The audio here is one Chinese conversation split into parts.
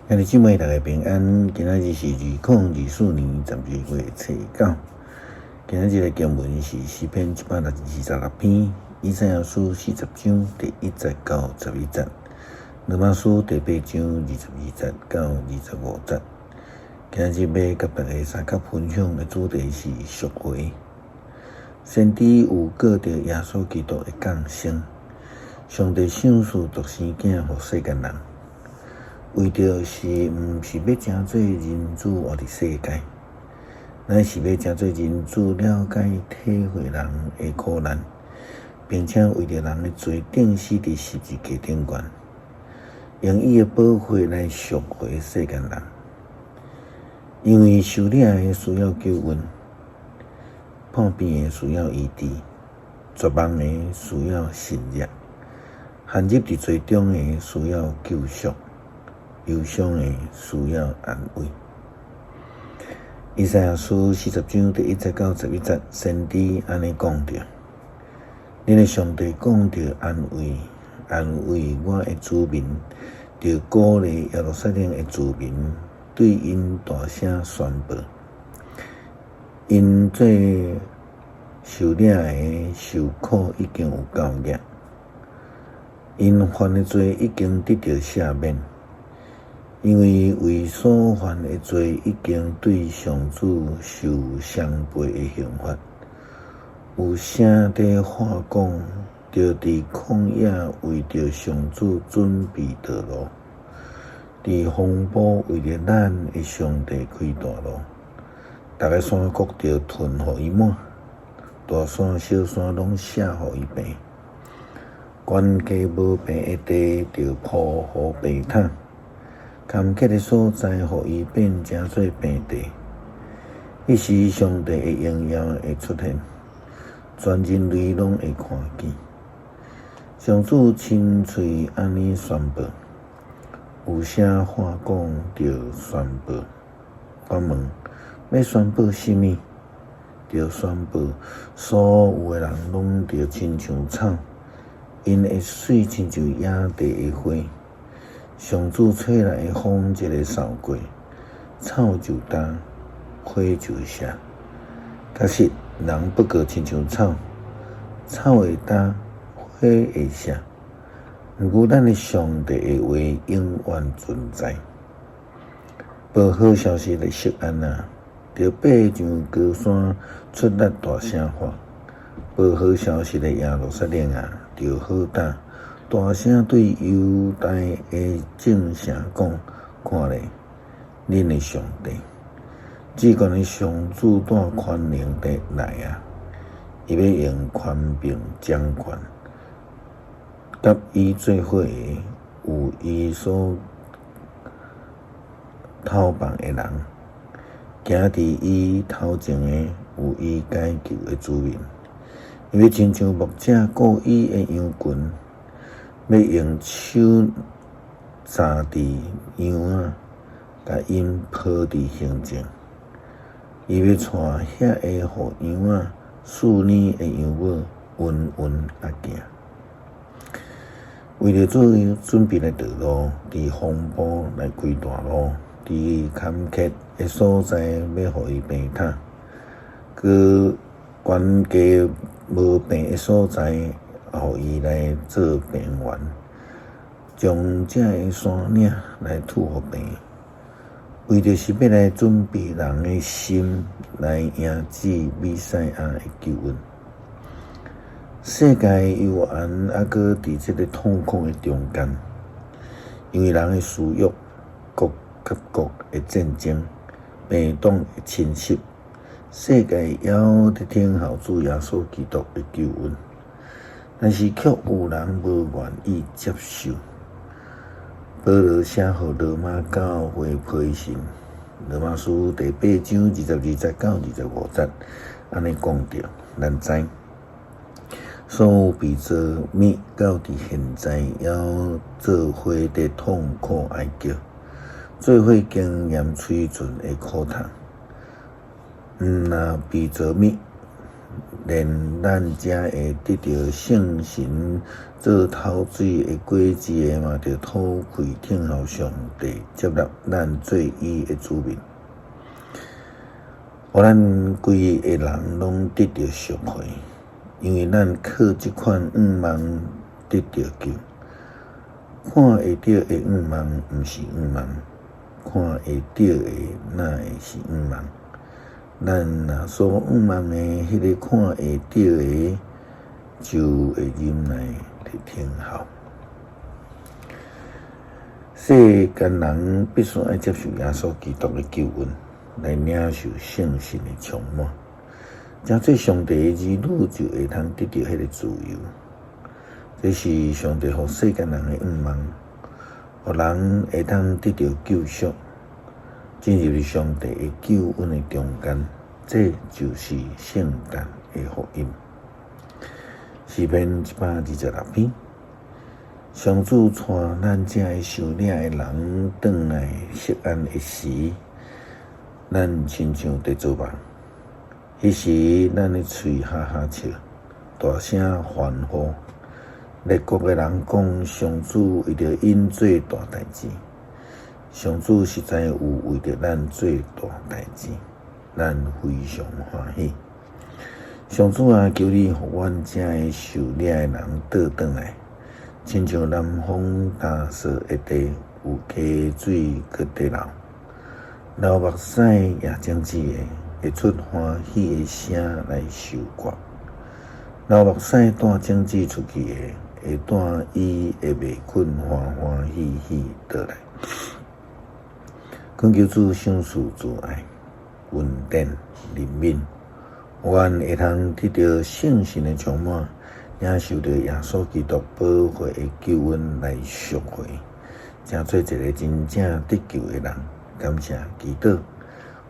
兄弟姊妹，大家平安。今仔日是2024年12月初9。今仔日的经文是诗篇126篇，以赛亚书40章第1节到11节，罗马书第8章22节到25节。今仔日要甲大家三角分享的主题是赎回。先知有过着耶稣基督的降生，上帝赏赐独生子予世间人。为着是毋是要成做人子活伫世界，乃是要成做人子了解体会人的苦难，并且为着人的罪定死伫十字架顶悬，用伊的宝血来赎回世间人。因为受领的需要救恩，破病的需要医治，绝望的需要信任，陷入伫罪中的需要救赎，忧伤的需要安慰。以赛亚书40章第1节到11节，先知安尼讲着：恁的上帝讲着安慰我的子民，着鼓励耶路撒冷的子民，对因大声宣布：因做受领的受苦已经有够额，因犯的罪已经得到赦免。因为所犯的罪已经对上主受双倍的刑罚，有啥在话讲，着伫旷野为着上主准备道路，伫风暴为着咱的上帝开大路。逐个山谷着吞予伊满，大山小山拢卸予伊平，悬低无平的地着铺予白毯。坎坷的所在，互伊变成做平地。迄时，上帝的荣耀会出现，全人类拢会看见。上主亲嘴安尼宣布，有啥话讲着宣布。我问，要宣布甚物？着宣布，所有的人拢着亲像草，因会水亲像野地的花。上主吹来的风一个扫过，草就干，花就谢。确实，人不过亲像草，草会干，花会谢。毋过，咱的上帝的话永远存在。报好消息的锡安娜，着爬上高山出力大声喊；报好消息的耶路撒冷啊，着好胆。大声对犹大的众城讲：看咧，恁的上帝，至高的上主带权能的来啊！伊要用权柄掌权，甲伊做伙的有伊所讨棒的人，行伫伊头前的有伊解救的子民。伊要亲像牧者顾伊的羊群。要用手扎伫羊仔，甲因抱伫胸前。伊要带遐个互羊仔4年的羊母稳稳啊行。为了做准备的道路，伫风暴来开大路，伫坎坷的所在要互伊平坦，佮悬低无平的所在。互伊来做平原，将这个山岭来吐互平，为着是要来准备人的心，来迎接弥赛亚的救恩。世界幽暗还搁伫这个痛苦的中间，因为人的私欲、国甲国的战争、病痛的侵袭，世界还在等候主耶稣基督的救恩。但是却有人无愿意接受。保罗写予罗马教会批信，罗马书第8章22节到25节，安尼讲着：咱知，所有被造灭到伫现在，还做伙伫痛苦哀叫，做伙经验水准的苦痛。若被造灭，连咱才会得到圣神做头水的果子的嘛，着吐开听候上帝接纳咱做伊的子民，互咱规个人拢得到赎回，因为咱靠即款愿望得到救。看会到的愿望，毋是愿望；看会到的，哪会是愿望？咱若所愿望的迄个看会到的，就会忍耐伫听候。世间人必须要接受耶稣基督的救恩，来领受圣神的充满，正做上帝的儿女，就会通得到迄个自由。这是上帝予世间人的愿望，予人会通得到救赎，进入上帝的救恩的中间。这就是圣诞的福音。诗篇126篇，上主带咱这个受领的人转来锡安的时，咱亲像在做梦。迄时，咱的嘴哈哈笑，大声欢呼。列国的人讲，上主为着因做大代志，上主实在有为着咱做大代志，咱非常欢喜。上主啊，求你互阮这个受领的人倒转来，亲像南方大沙的地有溪水去地流，流目屎也将至的，会出欢喜的声来收割。流目屎带将至出去的，会带伊会袂困，欢欢喜喜倒来。恳求主赏赐慈爱、恩典、怜悯，阮会通得到圣神的充满，领受到耶稣基督宝血的救恩来赎回，成做一个真正得救的人。感谢基督，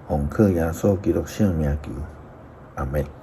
奉靠耶稣基督圣名求，阿们。